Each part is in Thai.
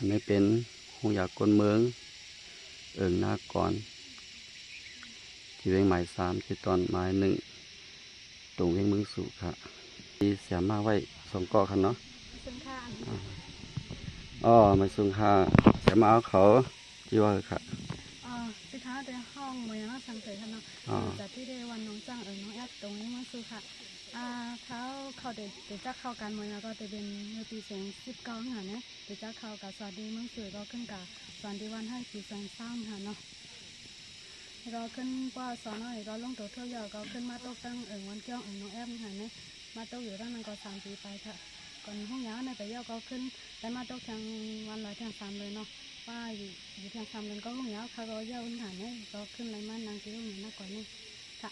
ไม่เป็นหงอยากกลเมืองเอิงนาก่อนที่เวงหมาย3ที่ตอนหมาย1ตรงเวงเมืองสู่ค่ะที่เสียมาไว้2เกาะคันเนาะอ๋อมาสูงค่ะเสียมาเอาเขาที่ว่าค่ะสิคะในห้องเมืองสังเกตค่ะเนาะจากที่ได้วันน้องจ้างน้องแอปตรงนี้มาสู่ค่ะเขาเดี๋ยวจะเข้ากันเมืองแล้วก็จะเป็นเมื่อปี2019ค่ะเนี่ยเดี๋ยวจะเข้ากับสวัสดีเมืองสื่อก็ขึ้นกับสวัสดีวันให้ปี2023ค่ะเนาะเราขึ้นว่าสอนเราลงตัวเที่ยวยาวก็ขึ้นมาตกตั้งวันเกี่ยวน้องแอปค่ะเนี่ยมาตกอยู่ด้านนั้นก็3 ปีไปค่ะก่อนห้องยาวในไปเยี่ยวก็ขึ้นแต่มาตกทางวันลอยทาง3เลยเนาะว่าอยู่ทาง3เลยก็ห้องยาวค่ะก็เยี่ยวฐานเนี่ยก็ขึ้นไรมันนางกิ้วเหมือนนักก่อนนี่ค่ะ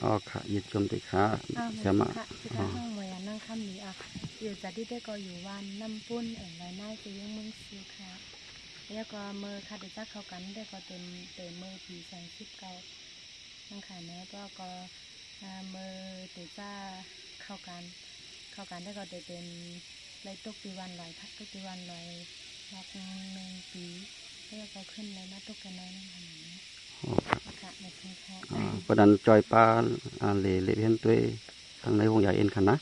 อ๋อค่ะยึดชมติค่ะเสียมาที่ทางห้องเมืองนั่งค่ำนี้อยู่จากที่ได้ก็อยู่วันน้ำปุ้นไรน่าจะยังมึงซื้อค่ะแล้วก็เมื่อค่ะเดี๋ยวจะเข้ากันได้ก็เต็มเมื่อปี2019นั่งขายแม่ก็เมื่อเดี๋ยวจะเข้ากันได้ก็เต็มไรตกปีวันลอยทักตกปีวันลอยรับ1 ปีแล้วก็ขึ้นไรมาตกกันน้อยนั่นขนาดนี้ค่ะในทุ่งค่ะประดันจอยปลาเละเห็นตัวทางในหงอยากเอ็นคันนะ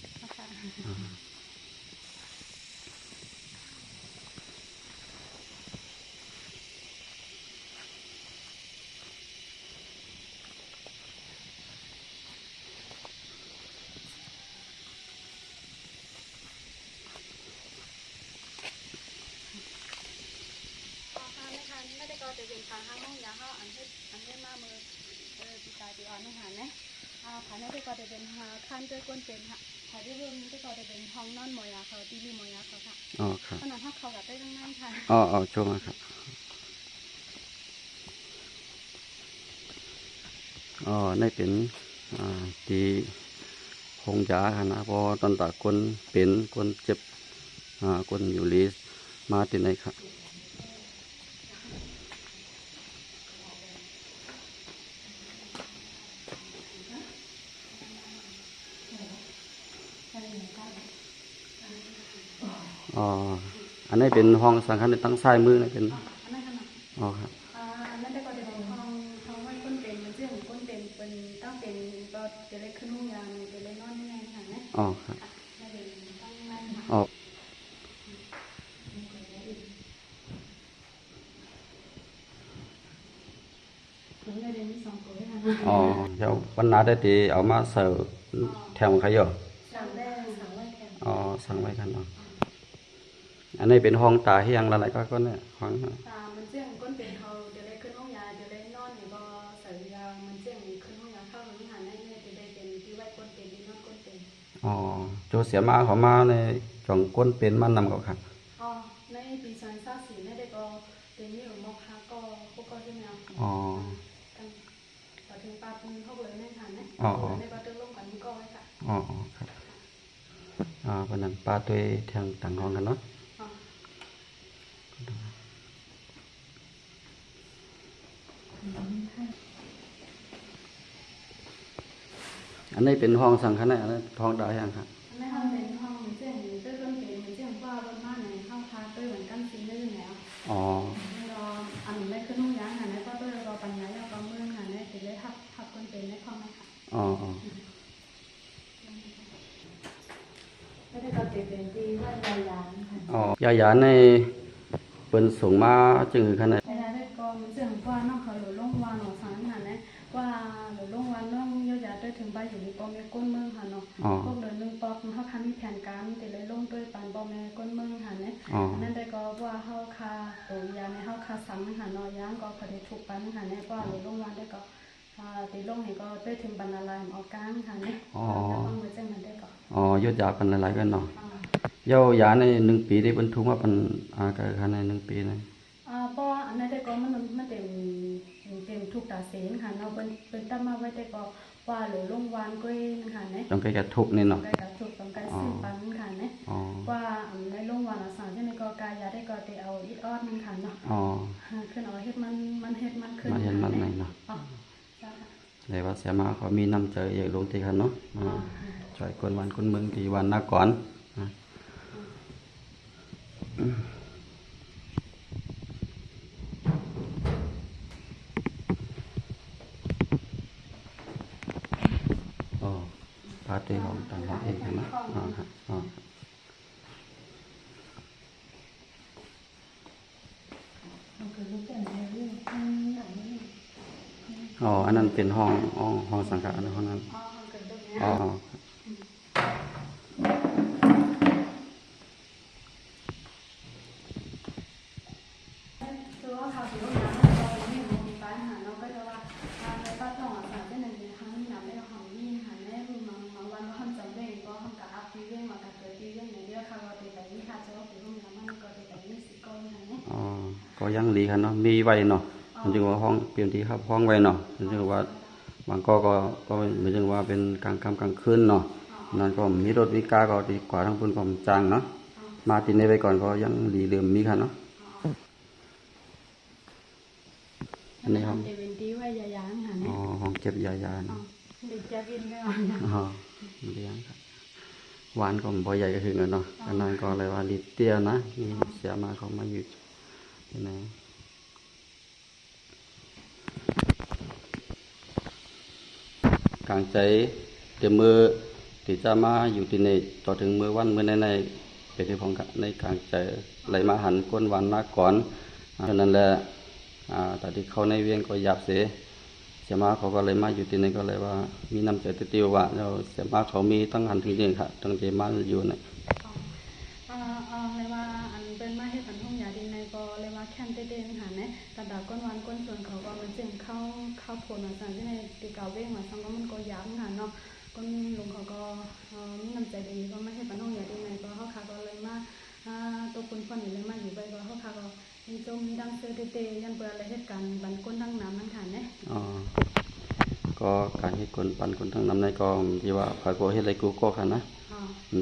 ไม่ได้ก็จะเป็นทางห้องยาห้าอันให้มาเมื่อปีกายปีอ่อนนั่นค่ะเนี่ยผ่านได้ก็จะเป็นขั้นด้วยก้นเป็นค่ะผ่านด้วยเรื่องนี้ก็จะเป็นห้องนอนหมอยาเขาตีลีหมอยาเขาค่ะอ๋อค่ะขนาดถ้าเขากับได้ตั้งนั่งค่ะอ๋อชมครับอ๋อในเป็นที่หงยาค่ะนะพอตอนตะคนเป็นคนเจ็บคนอยู่ลีสมาที่ไหนครับอ๋ออันนี้เป็นห้องสังฆทานตั้งซ้ายมือนะเป็นอ๋อครับนั่นได้ก็จะเป็นห้องไว้ก้นเป็นมันเชื่อมก้นเป็นตั้งเป็นก็จะได้ขึ้นห้องยาจะได้นอนยังไงค่ะเนี่ยอ๋อครับอ๋ออ๋อเดี๋ยววันน้าได้ตีเอามาเสิร์ฟแถมใครอยู่อ๋อสั่งไว้กันเนาะอันนี้เป็นห้องตาเฮียงอะไรก็เนี่ยห้องมันเชื่อมก้นเป็นเขาจะได้ขึ้นห้องยาจะได้นอนหรือก็ใส่ยามันเชื่อมขึ้นห้องยาเข้าห้องยาได้เนี่ยจะได้เป็นที่ไว้ก้นเป็นที่นอนก้นเป็นอ๋อโจเสียมาเขามาในจ่องก้นเป็นมันนำเขาครับในปี2024ได้ก็เป็นอยู่มอคาก็จะแนวอ๋อต่อถึงปลาปูเข้าไปในฐานนะในปลาตึ้งลงกันก็ไว้ค่ะอ๋อครับวันนั้นปลาตัวทางต่างห้องกันเนาะอันนี้เป็นห้องสังฆทานอันนี้ห้องดาวยังครับอันนี้ห้องเป็นห้องเชื่อมด้วยต้นเป็นเชื่อมว่าบนบ้านในห้องพักด้วยเหมือนกันซีนื่นแล้วอ๋ออันนี้ขึ้นห้องยาหาในก็ด้วยรอปัญญาแล้วก็เมืองหาในติดเลยทับคนเป็นในห้องนะคะอ๋อไม่ได้ก็เป็นที่ว่ายายานค่ะอ๋อยาในเปิ้นส่งมาจึงขนาดได้ก็มันเชื่อมว่าน้องเขาหลุดลงวานหนอสารหาในว่าหลุดลงวานน้องเยอะแยะด้วยถึงใบอยู่ในปอมก้นเมืองค่ะเนาะพวกเดิน1 ปอกเขาคันมีแผนการติดเลยลงด้วยปานปอมก้นเมืองค่ะเนี่ยนั่นได้ก็ว่าเฮาคาตัวยาในเฮาคาสังหานอยางก็พอได้ถูกปันค่ะเนี่ยว่าหลุดลงวานได้ก็ตีลงให้ก็ด้วยถึงบรรลัยออกกลางค่ะเนี่ยต้องมือจังมันได้ก็ยอดยาปันหลายกันเนาะเย้ายาใน1 ปีได้บรรทุกมาปันก็คันใน1 ปีนะเพราะอันนั้นได้ก็มันเต็มทุกตาเสนค่ะเนาะเป็นตั้งมาไว้ได้ก็ว่าหรือลงวานก้อยค่ะเนี่ยต้องใกล้ทุกนี่เนาะใกล้กับทุกต้องใกล้ซื้อปันค่ะเนี่ยว่าในลงวานอาสาที่ในก็กายาได้ก็ได้เอาอีออดนึงค่ะเนาะขึ้นเอาเฮ็ดมันเฮ็ดมันขึ้นมาเฮ็ดมันไหนเนาะเลยว่าเสียมาเขามีน้ำใจอยากลงที่คันเนาะช่วยคนวันคนเมืองที่วันนักก่อน าร์ทของต่างห้องเองใช่ไหมครับอันนั้นเป็นห้องสังกัดอันนั้นห้องนั้น อ๋อห้องเกิดตรงนี้ อ๋อ คือว่าเขาถือว่าน้ำเราไม่รู้มีปัญหาเราก็จะว่าในป้าทองอ่ะเป็นหนึ่งในครั้งน้ำไม่หอมมีหันแม่รู้มาวันว่าทำจำเป็นก็ทำกับอัพที่เรื่องมากับเกิดที่เรื่องในเรื่องค่ะเราเป็นแบบนี้ค่ะจะว่าเป็นห้องน้ำมันก็เป็นแบบนี้สิก้อนหันเนี่ย อ๋อก็ยังดีครับเนาะมีไว้เนาะมันจึงว่าห้องเปลี่ยนที่ครับห้องไว้เนาะมันจึงว่าบางก็มันจึงว่าเป็นกลางค่ำกลางคืนเนาะนั่นก็มีรถวิกาก็ดีกว่าทั้งปุ่นก็จางเนาะมาติดในไว้ก่อนก็ยังดีเดิมมีครับเนาะอันนี้ห้อง เดวินดี้ว่ายายางหัน อ๋ เนี่ อย ห้องเก็บยา เด็กจะกินได้หรอ อ๋อเลี้ยงครับหวานก็บ่ใหญ่ก็คือเนาะอันนั้นก็เลยว่าลิเตี้ยนะมีเสียมาเขามาอยู่ที่ไหนกลางใจเดี๋ยวมือที่จะมาอยู่ที่นี่ต่อถึงมือวันมือในเป็นที่ของในกลางใจไหลมาหันก้นวันมาก่อนฉะนั้นแหละแต่ที่เขาในเวียงก็หยับเสียมาเขาก็เลยมาอยู่ที่นี่ก็เลยว่ามีน้ำใจติวว่าเราเสียมาเขามีตั้งหันถึงจริงค่ะตั้งใจมาอยู่เนี่ย เลยว่าอันเป็นมาให้ผันห้องยาดินในก็เลยว่าแค่นเต้นหันเนี่ยกระดาษก้นวันก้นส่วนเขาก็มันจึงเข้าผลมาสั่งที่ในตีเก่าเว้งมาสั่งก็มันก็ยับหันเนาะก้นลุงเขาก็มีน้ำใจดีก็ไม่ให้ผันห้องยาดินในก็เขาขาก็เลยมาตัวคนคนนี้เลยมาอยู่ไปก็เขาขาก็มีจมดังเสือเตะยันเปิดอะไรเหตุการณ์บันก้นดังน้ำนั่นหันเนี่ย อ๋อก็การเฮ็ดคนปันคนทั้งนำในก็ที่ว่าพาก็เฮ็ดไรกูก็ค่ะนะ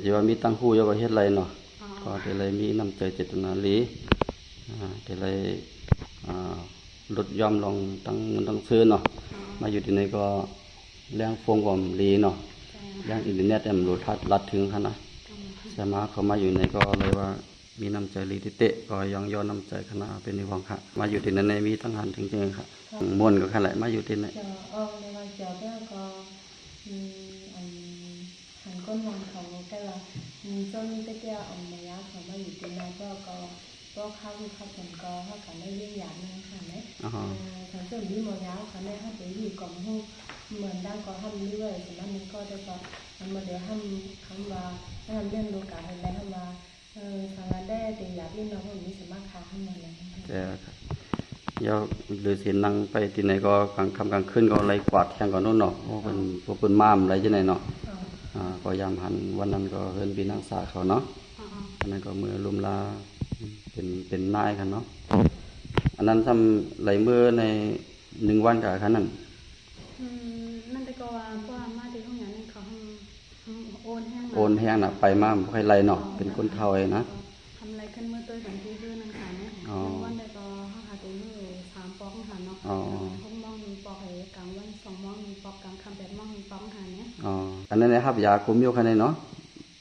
ที่ว่ามีตั้งคู่ยก็เฮ็ดไรเนาะก็ได้เลยมีน้ำใจเจตนาลีได้เลยลดย่อมลงตั้งซื้อเนาะมาอยู่ที่นี่ก็เรื่องฟงก็ลีเนาะเรื่องอินเทอร์เน็ตเนี่ยมันโหลดลัดถึงค่ะนะใช่มาเขามาอยู่ในก็เลยว่ามีน้ำใจลีติเตะก็ยังย้อนน้ำใจคณะเป็นนิวงค่ะมาอยู่ที่นั่นในมีตั้งหันถึงจริงค่ะม่วนก็ขนาดมาอยู่ที่นั่น ในวันเจอเพื่อนก็หันก้นวันเขาก็ว่าจนเตี้ยอันระยะเขามาอยู่ที่นั่นก็เข้าคือเข้าผลก็เขากันได้เรื่องอย่างนึงค่ะเนี่ยทั้งส่วนที่มอยาวเขาได้เขาไปอยู่กับห้องเหมือนด้านก็ทำเรื่อยแต่นั้นมันก็ได้ก็มันมาเดี๋ยวทำคำว่าทำเรื่องดูการอะไรทำว่าทางนั้นได้แต่อยากเล่นเราคนนี้สามารถค้าทำอะไร ยาวหรือสินั่งไปที่ไหนก็กลางค่ำกลางคืนก็ไล่กวาดแทงก่อนโน่นเนาะเพราะเป็นม้ามอะไรที่ไหนเนาะก็ยามหันวันนั้นก็เฮินปีนังสาเขาเนาะอันนั้นก็มือลุมลาเป็นนายกันเนาะอันนั้นทำไหลมือใน1 วันกับคันนั้น นั่นแต่ก็ว่าพวกมาที่ห้องยานี่เขาโอนแห้ง โอนแห้งน่ะไปมาบ่ค่อยไหลเนาะเป็นคนเฒ่าไอ้นะ ทำอะไรขึ้นเมื่อตัวสันที่ด้วยนั่นค่ะเนี่ยวันใดก็เขาหาตัวมือ3 ปอกหันเนาะห้องมอง1 ปอกให้กลางวัน2 มอง1 ปอกกลางค่ำ8 มอง1 ปอกหันเนี่ย อ๋ออันนั้นนะครับยาคุมอยู่คันนี้เนาะ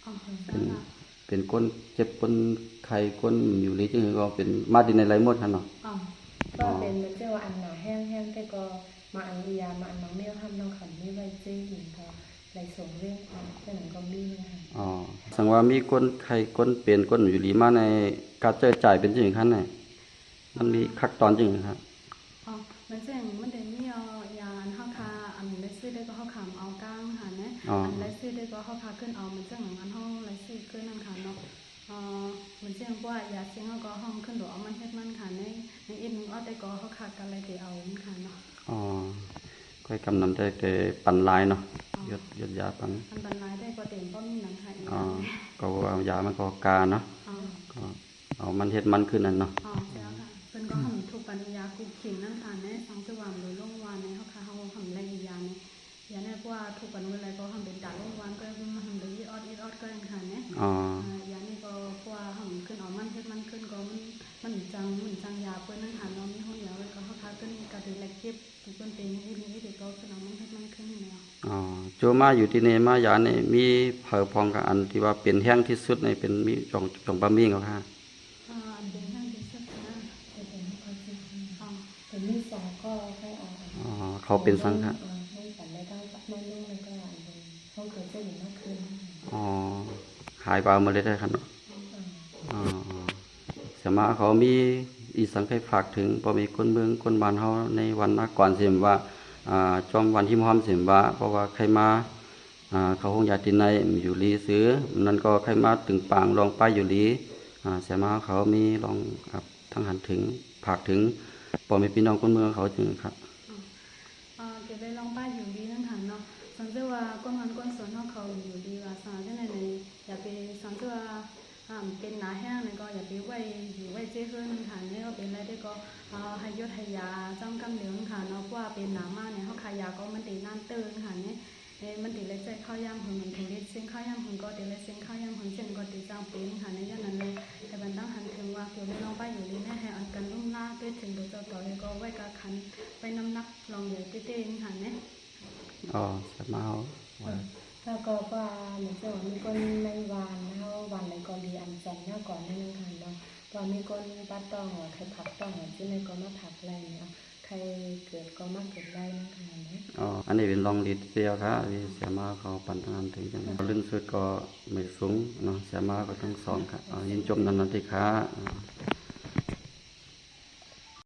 อ๋อ เป็นก้นเจ็บก้นไข้ก้นอยู่นี่จึงก็เป็นมาที่ในไหลหมดหั่นเนาะ ก็เป็นเหมือนเจ้าอันหนาแห้งแต่ก็มาอันยามาอันน้องเมี่ยวทำน้องขันไม่ไว้เจ๊หินก็ไหลส่งเรื่องความเจ้าหนังก็มีนะคะ อ๋อสังว่ามีก้นไข้ก้นเป็นก้นอยู่ดีมาในการเจอจ่ายเป็นจังคั่นน่ะมันมีขั้นตอนจังครับ อ๋อมันเจ๋งมันเดี๋ยวนี้ยาอันเข้าคาอันไรซื้อได้ก็เข้าขามเอาก้างหันเนี่ยอันไรซื้อได้ก็เข้าคาขึ้นเอามันเจ๋งอันห้องไรซื้อขึ้นนั่นค่ะเนาะมันเจ๋งว่ายาเสียงก็ห้องขึ้นหรือเอามันเฮ็ดมันค่ะในอินมึงเอาแต่ก็เข้าคากันอะไรเดี๋ยวเอาค่ะเนาะ อ๋อค่อยกำนำได้แต่ปันลายเนาะยดยาปัน อันบรรลัยได้ก็เต็มป้อมหนังค่ะ อ๋อก็ว่ายามันก็กาเนาะก็เอามันเฮ็ดมันขึ้นนั่นเนาะ อ๋อใช่ค่ะเพิ่นก็ทำถูกปัญญากูขิงนั่นค่ะในสังสว่างหรือโรงวานในเฮาค่ะเฮาทำไรยาเนี่ยยาเนี่ยเพราะว่าถูกปันเวลาก็ทำเป็นดาโรงวานก็มาทำได้อีออดก็ยังค่ะเนี่ย อ๋อย านี่ก็เพราะว่าทำขึ้นเอามันเฮ็ดมันขึ้นก็มันจังยาเพิ่นนั่นค่ะเนาะมีห้องยาไว้ก็เฮาค่ะขึ้นก็ถือแลกเก็บเพิ่นเป็นอีนี่เด็กก็ขึ้นเอามันเฮ็ดมันขึ้นแนว อ๋อโจมาอยู่ที่นี่มายานี่มีเผอพองกับอันที่ว่าเป็นแห้งที่สุดในเป็นมีจงบะหมี่เขาค่ะ อันเป็นทางที่สุดนะ แต่เป็นความจริงแต่มีสองก็แค่เอา อ๋อเขาเป็นสังฆะ ให้กันได้ตั้งสักนั่นนู่นเลยก็อันเป็นห้องเกิดเจ้าหญิง ายปลาเมล็ดได้ครับเนาะอ๋อเสียมาเขามีอีสังเคยฝากถึงพอมีคนเมืองคนบ้านเฮาในวันนักก่อนเสียมว่าจอมวันที่มอมเสียมว่าเพราะว่าใครมาเขาคงอยากตินในอยู่ลีซื้อนั่นก็ใครมาถึงปางลองป้ายอยู่ลีเสียมาเขามีลองครับทั้งหันถึงฝากถึงพอมีพี่น้องคนเมืองเขาถึงครับ เก็บไปลองป้ายอยู่ดีนั่นหันเนาะสังเกตว่าก้นมันก้นสวนเขาอยู่ดีว่าสังเกตในอย่าไปสังเกตว่าเป็นหนาแห้งเลยก็อย่าไปไว้อยู่ไว้เจ้าเฮือนนั่นหันนี่ก็เป็นอะไรได้ก็ให้ยศให้ยาจ้องกำเหลืองค่ะเนาะว่าเป็นหนามากเนี่ยเขาขายยาก็มันตีนั่นเตือนค่ะเนี่ยมันตีเลยใจข้าวยำหึงมันถึงได้เส้นข้าวยำหึงก็ตีเลยเส้นข้าวยำหึงเส้นก็ตีจ้างเป็นค่ะในยันนั้นเลยแต่บรรดาหันถึงว่าเกี่ยวกับน้องป้ายอยู่ดีแน่ให้อันกันลุ่มล่าด้วยถึงโดยเจ้าต่อก็ไว้กะคันไปน้ำหนักลองใหญ่เต้ๆหันเนี่ย อ๋อสมาเอาว่า แล้วก็ว่าเหมือนจะว่ามีคนในวานนะวันไหนก็ดีอันจันเนี่ยก่อนนั่นนึงค่ะเนาะว่ามีคนปัดต้องใครผักต้องที่ในก็มาผักไรเนาะใครเกิดก็มาเกิดไรนั่นค่ะเนาะ อ๋ออันนี้เป็นลองลิดเดียวครับที่เสียมาเขาปันทานถึงจังเรื่องสุดก็ไม่สูงเนาะเสียมาก็ทั้งสองครับยินจมนันนันติค่ะ